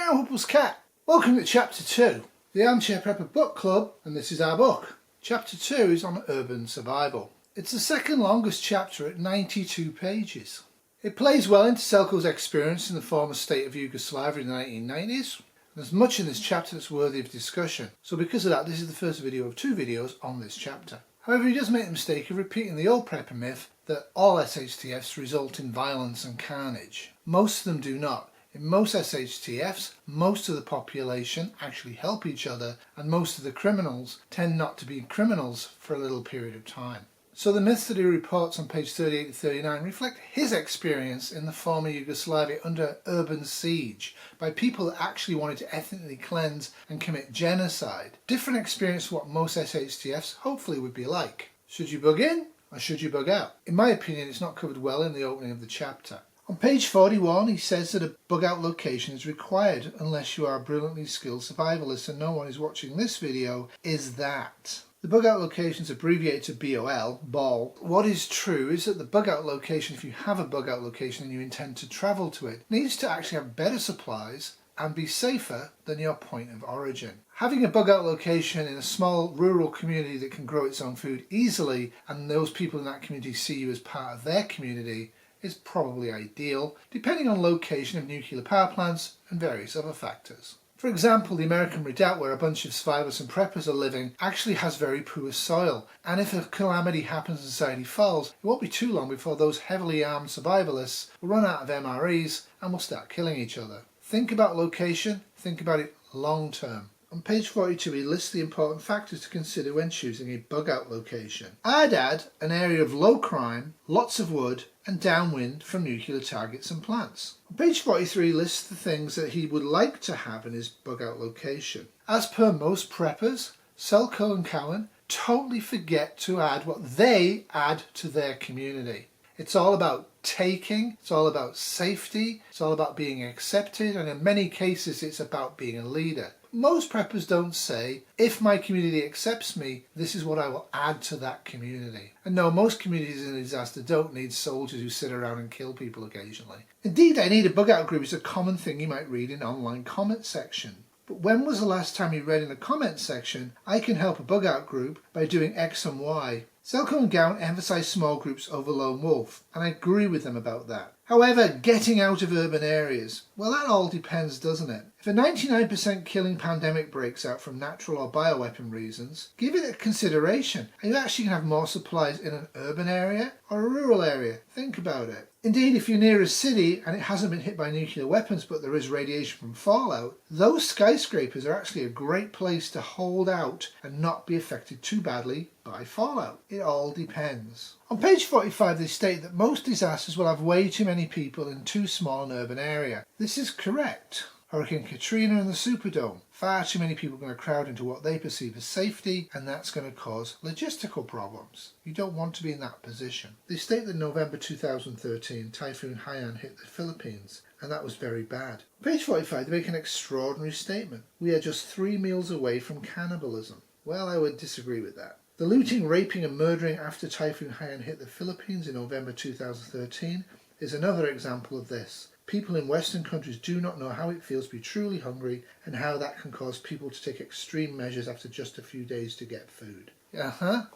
Now Hupple's Cat. Welcome to Chapter 2, the Armchair Prepper Book Club, and this is our book. Chapter 2 is on urban survival. It's the second longest chapter at 92 pages. It plays well into Selco's experience in the former state of Yugoslavia in the 1990s. There's much in this chapter that's worthy of discussion, so because of that this is the first video of 2 videos on this chapter. However, he does make the mistake of repeating the old prepper myth that all SHTFs result in violence and carnage. Most of them do not. In most SHTFs, most of the population actually help each other, and most of the criminals tend not to be criminals for a little period of time. So the myths that he reports on page 38 to 39 reflect his experience in the former Yugoslavia under urban siege by people that actually wanted to ethnically cleanse and commit genocide. Different experience from what most SHTFs hopefully would be like. Should you bug in or should you bug out? In my opinion, it's not covered well in the opening of the chapter. On page 41 he says that a bug out location is required unless you are a brilliantly skilled survivalist, and no one who's watching this video is that. The bug out location is abbreviated to BOL, BOL. What is true is that the bug out location, if you have a bug out location and you intend to travel to it, needs to actually have better supplies and be safer than your point of origin. Having a bug out location in a small rural community that can grow its own food easily, and those people in that community see you as part of their community, is probably ideal, depending on location of nuclear power plants and various other factors. For example, the American Redoubt, where a bunch of survivors and preppers are living, actually has very poor soil, and if a calamity happens and society falls, it won't be too long before those heavily armed survivalists will run out of MREs and will start killing each other. Think about location, think about it long term. On page 42 he lists the important factors to consider when choosing a bug out location. I'd add an area of low crime, lots of wood and downwind from nuclear targets and plants. On page 43 he lists the things that he would like to have in his bug out location. As per most preppers, Selco and Cowern totally forget to add what they add to their community. It's all about taking, it's all about safety, it's all about being accepted, and in many cases it's about being a leader. Most preppers don't say, if my community accepts me, this is what I will add to that community. And no, most communities in a disaster don't need soldiers who sit around and kill people occasionally. Indeed, I need a bug out group is a common thing you might read in online comment section. But when was the last time you read in the comment section, I can help a bug out group by doing X and Y? Selco and Cowern emphasise small groups over lone wolf, and I agree with them about that. However, getting out of urban areas, well, that all depends, doesn't it? If a 99% killing pandemic breaks out from natural or bioweapon reasons, give it a consideration. Are you actually going to have more supplies in an urban area or a rural area? Think about it. Indeed, if you're near a city and it hasn't been hit by nuclear weapons but there is radiation from fallout, those skyscrapers are actually a great place to hold out and not be affected too badly by fallout. It all depends. On page 45 they state that most disasters will have way too many people in too small an urban area. This is correct. Hurricane Katrina and the Superdome. Far too many people are going to crowd into what they perceive as safety, and that's going to cause logistical problems. You don't want to be in that position. They state that in November 2013 Typhoon Haiyan hit the Philippines, and that was very bad. On page 45 they make an extraordinary statement. We are just 3 meals away from cannibalism. Well, I would disagree with that. The looting, raping and murdering after Typhoon Haiyan hit the Philippines in November 2013 is another example of this. People in Western countries do not know how it feels to be truly hungry and how that can cause people to take extreme measures after just a few days to get food.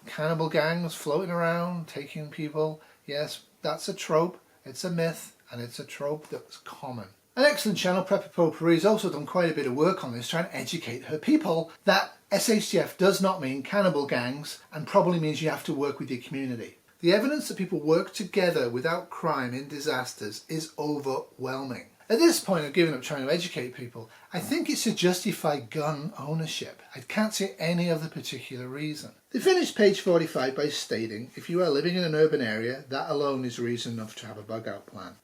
Cannibal gangs floating around, taking people. Yes, that's a trope, it's a myth, and it's a trope that's common. An excellent channel, Prepper Potpourri, has also done quite a bit of work on this, trying to educate her people that SHTF does not mean cannibal gangs and probably means you have to work with your community. The evidence that people work together without crime in disasters is overwhelming. At this point I've given up trying to educate people. I think it's to justify gun ownership. I can't see any other particular reason. They finish page 45 by stating, if you are living in an urban area, that alone is reason enough to have a bug out plan.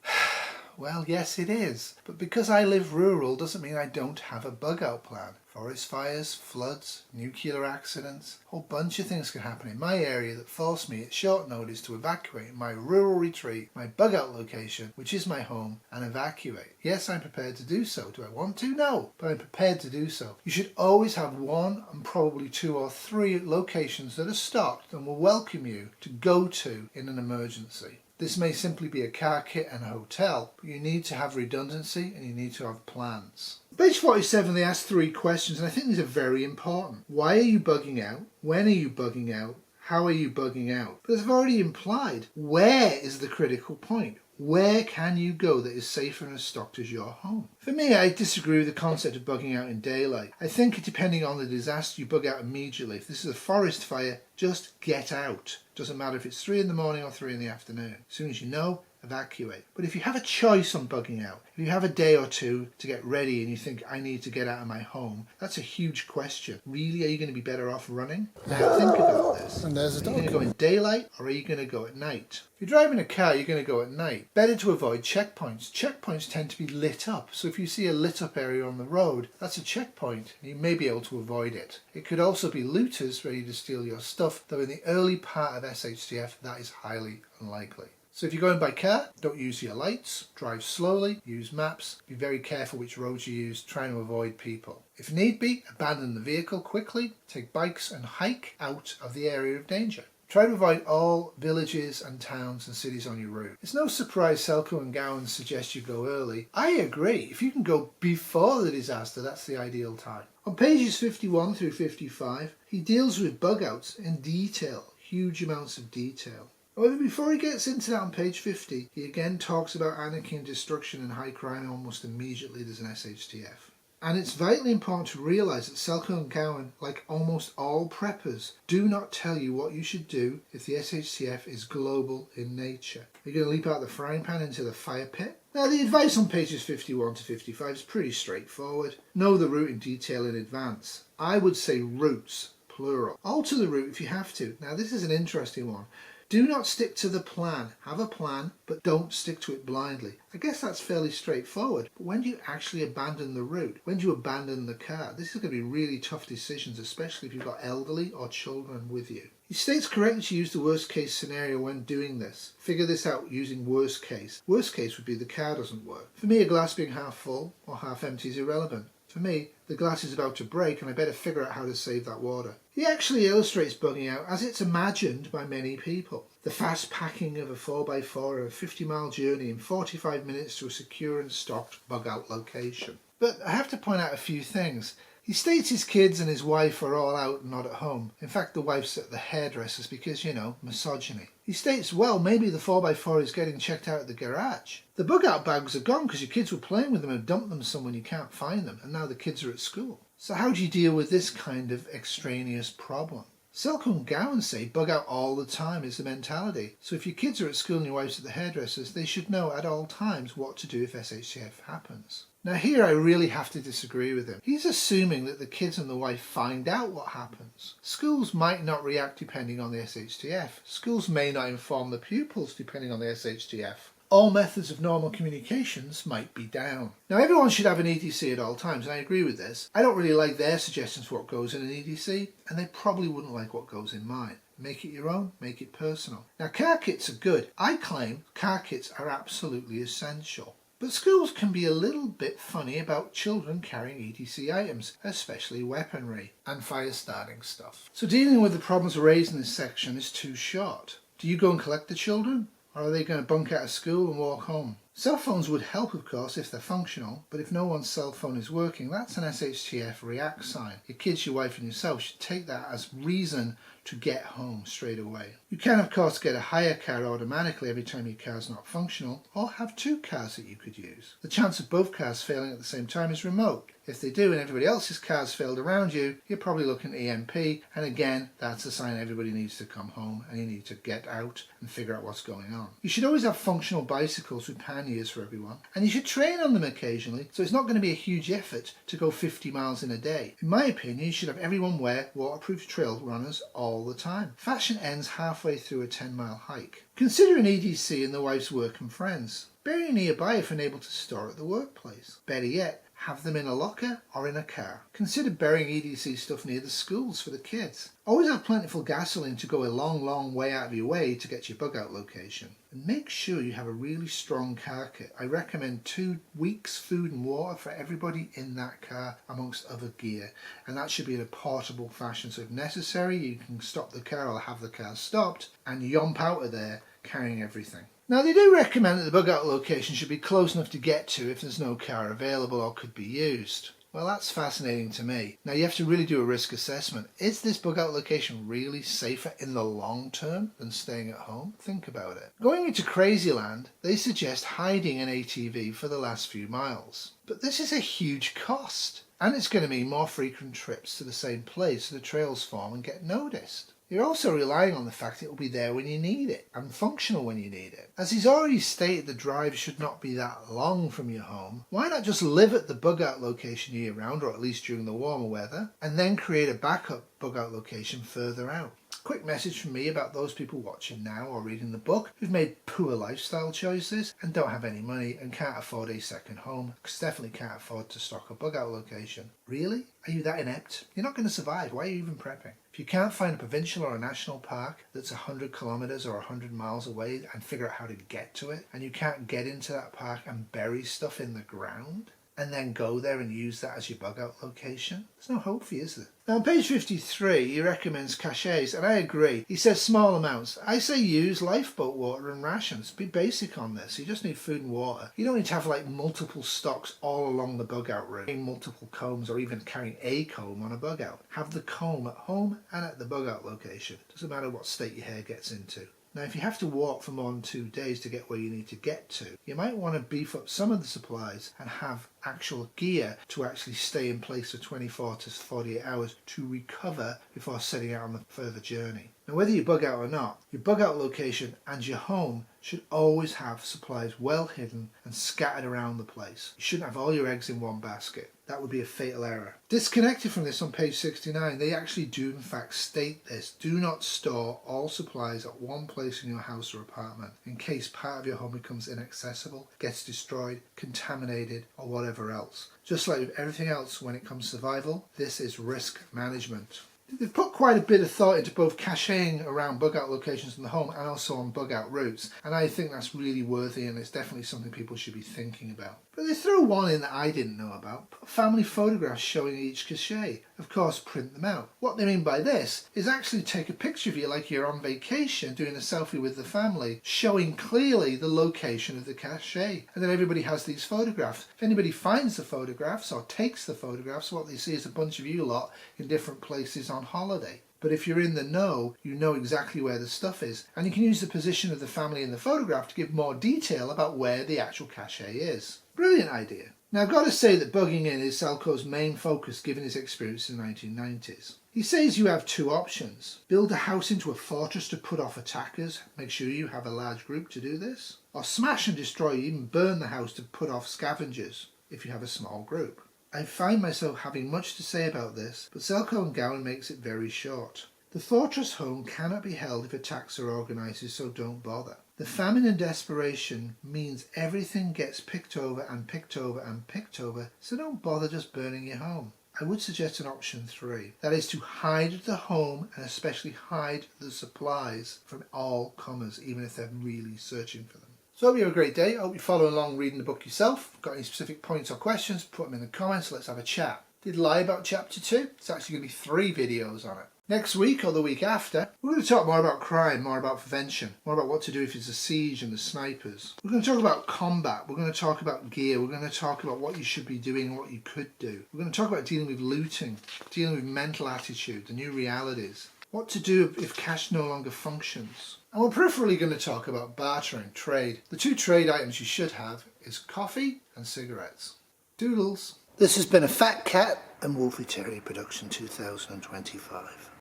Well, yes it is, but because I live rural doesn't mean I don't have a bug out plan. Forest fires, floods, nuclear accidents, a whole bunch of things can happen in my area that force me at short notice to evacuate my rural retreat, my bug out location, which is my home, and evacuate. Yes, I'm prepared to do so. Do I want to? No, but I'm prepared to do so. You should always have 1 and probably 2 or 3 locations that are stocked and will welcome you to go to in an emergency. This may simply be a car kit and a hotel, but you need to have redundancy and you need to have plans. Page 47, they ask 3 questions, and I think these are very important. Why are you bugging out? When are you bugging out? How are you bugging out? But as I've already implied, where is the critical point? Where can you go that is safer and as stocked as your home? For me, I disagree with the concept of bugging out in daylight. I think depending on the disaster, you bug out immediately. If this is a forest fire, just get out. Doesn't matter if it's 3 in the morning or 3 in the afternoon. As soon as you know, evacuate. But if you have a choice on bugging out, if you have a day or two to get ready and you think, I need to get out of my home, that's a huge question. Really, are you going to be better off running? Now think about this. And there's a dog. Are you going to go in daylight or are you going to go at night? If you're driving a car, you're going to go at night. Better to avoid checkpoints. Checkpoints tend to be lit up. So if you see a lit up area on the road, that's a checkpoint. You may be able to avoid it. It could also be looters ready to steal your stuff, though in the early part of SHTF, that is highly unlikely. So if you're going by car, don't use your lights, drive slowly, use maps, be very careful which roads you use, trying to avoid people. If need be, abandon the vehicle quickly, take bikes and hike out of the area of danger. Try to avoid all villages and towns and cities on your route. It's no surprise Selco and Cowern suggest you go early. I agree. If you can go before the disaster, that's the ideal time. On pages 51 through 55, he deals with bug outs in detail, huge amounts of detail. However, before he gets into that on page 50, he again talks about anarchy and destruction and high crime almost immediately there's an SHTF. And it's vitally important to realise that Selco and Cowern, like almost all preppers, do not tell you what you should do if the SHTF is global in nature. You're going to leap out the frying pan into the fire pit? Now, the advice on pages 51 to 55 is pretty straightforward. Know the route in detail in advance. I would say routes, plural. Alter the route if you have to. Now, this is an interesting one. Do not stick to the plan. Have a plan, but don't stick to it blindly. I guess that's fairly straightforward. But when do you actually abandon the route? When do you abandon the car? This is going to be really tough decisions, especially if you've got elderly or children with you. He states correctly to use the worst case scenario when doing this. Figure this out using worst case. Worst case would be the car doesn't work. For me, a glass being half full or half empty is irrelevant. For me, the glass is about to break and I better figure out how to save that water. He actually illustrates bugging out as it's imagined by many people. The fast packing of a 4x4 or a 50-mile journey in 45 minutes to a secure and stocked bug out location. But I have to point out a few things. He states his kids and his wife are all out and not at home. In fact, the wife's at the hairdresser's because, you know, misogyny. He states, well, maybe the 4x4 is getting checked out at the garage. The bug out bags are gone because your kids were playing with them and dumped them somewhere you can't find them, and now the kids are at school. So how do you deal with this kind of extraneous problem? Selco and Cowern say bug out all the time is the mentality. So if your kids are at school and your wife's at the hairdresser's, they should know at all times what to do if SHTF happens. Now here I really have to disagree with him. He's assuming that the kids and the wife find out what happens. Schools might not react depending on the SHTF. Schools may not inform the pupils depending on the SHTF. All methods of normal communications might be down. Now everyone should have an EDC at all times, and I agree with this. I don't really like their suggestions for what goes in an EDC, and they probably wouldn't like what goes in mine. Make it your own, make it personal. Now car kits are good. I claim car kits are absolutely essential. But schools can be a little bit funny about children carrying EDC items, especially weaponry and fire starting stuff. So dealing with the problems raised in this section is too short. Do you go and collect the children? Or are they going to bunk out of school and walk home? Cell phones would help, of course, if they're functional, but if no one's cell phone is working, that's an SHTF react sign. Your kids, your wife and yourself should take that as reason to get home straight away. You can, of course, get a hire car automatically every time your car's not functional, or have 2 cars that you could use. The chance of both cars failing at the same time is remote. If they do and everybody else's car's failed around you, you're probably looking at EMP, and again, that's a sign everybody needs to come home and you need to get out and figure out what's going on. You should always have functional bicycles with panniers for everyone, and you should train on them occasionally, so it's not going to be a huge effort to go 50 miles in a day. In my opinion, you should have everyone wear waterproof trail runners all the time. Fashion ends halfway through a 10-mile hike. Consider an EDC in the wife's work and friends. Bury nearby if unable to store at the workplace. Better yet, have them in a locker or in a car. Consider burying EDC stuff near the schools for the kids. Always have plentiful gasoline to go a long way out of your way to get your bug out location. And make sure you have a really strong car kit. I recommend 2 weeks food and water for everybody in that car amongst other gear. And that should be in a portable fashion. So if necessary, you can stop the car or have the car stopped and yomp out of there carrying everything. Now they do recommend that the bug out location should be close enough to get to if there's no car available or could be used. Well, that's fascinating to me. Now you have to really do a risk assessment. Is this bug out location really safer in the long term than staying at home? Think about it. Going into Crazyland, they suggest hiding an ATV for the last few miles. But this is a huge cost. And it's going to mean more frequent trips to the same place so the trails form and get noticed. You're also relying on the fact it will be there when you need it and functional when you need it. As he's already stated, the drive should not be that long from your home. Why not just live at the bug out location year round, or at least during the warmer weather, and then create a backup bug out location further out? Quick message from me about those people watching now or reading the book who've made poor lifestyle choices and don't have any money and can't afford a second home, because definitely can't afford to stock a bug out location. Really? Are you that inept? You're not going to survive. Why are you even prepping? If you can't find a provincial or a national park that's 100 kilometres or 100 miles away and figure out how to get to it, and you can't get into that park and bury stuff in the ground, and then go there and use that as your bug out location, there's no hope for you, is there? Now on page 53 he recommends cachets, and I agree. He says small amounts. I say use lifeboat water and rations. Be basic on this. You just need food and water. You don't need to have like multiple stocks all along the bug out route, multiple combs, or even carrying a comb on a bug out. Have the comb at home and at the bug out location. Doesn't matter what state your hair gets into. Now if you have to walk for more than 2 days to get where you need to get to, you might want to beef up some of the supplies and have actual gear to actually stay in place for 24 to 48 hours to recover before setting out on the further journey. Now whether you bug out or not, your bug out location and your home should always have supplies well hidden and scattered around the place. You shouldn't have all your eggs in one basket. That would be a fatal error. Disconnected from this on page 69, they actually do in fact state this. Do not store all supplies at one place in your house or apartment in case part of your home becomes inaccessible, gets destroyed, contaminated, or whatever else. Just like with everything else when it comes to survival, this is risk management. They've put quite a bit of thought into both caching around bug out locations in the home and also on bug out routes, and I think that's really worthy, and it's definitely something people should be thinking about. But they throw one in that I didn't know about. Put family photographs showing each cache. Of course, print them out. What they mean by this is actually take a picture of you like you're on vacation doing a selfie with the family, showing clearly the location of the cache. And then everybody has these photographs. If anybody finds the photographs or takes the photographs, what they see is a bunch of you lot in different places on holiday. But if you're in the know, you know exactly where the stuff is, and you can use the position of the family in the photograph to give more detail about where the actual cache is. Brilliant idea. Now I've got to say that bugging in is Selco's main focus given his experience in the 1990s. He says you have two options. Build a house into a fortress to put off attackers, make sure you have a large group to do this, or smash and destroy, even burn the house to put off scavengers if you have a small group. I find myself having much to say about this, but Selco and Cowern makes it very short. The fortress home cannot be held if attacks are organised, so don't bother. The famine and desperation means everything gets picked over and picked over and picked over, so don't bother just burning your home. I would suggest an option 3. That is to hide the home and especially hide the supplies from all comers, even if they're really searching for them. So I hope you have a great day. I hope you follow along reading the book yourself. Got any specific points or questions, put them in the comments. Let's have a chat. Did lie about chapter 2. It's actually going to be 3 videos on it. Next week or the week after, we're going to talk more about crime, more about prevention, more about what to do if it's a siege and the snipers. We're going to talk about combat. We're going to talk about gear. We're going to talk about what you should be doing and what you could do. We're going to talk about dealing with looting, dealing with mental attitude, the new realities. What to do if cash no longer functions. And we're peripherally going to talk about bartering, trade. The 2 trade items you should have is coffee and cigarettes. Doodles. This has been a Fat Cat and Wolfie Terrier production 2025.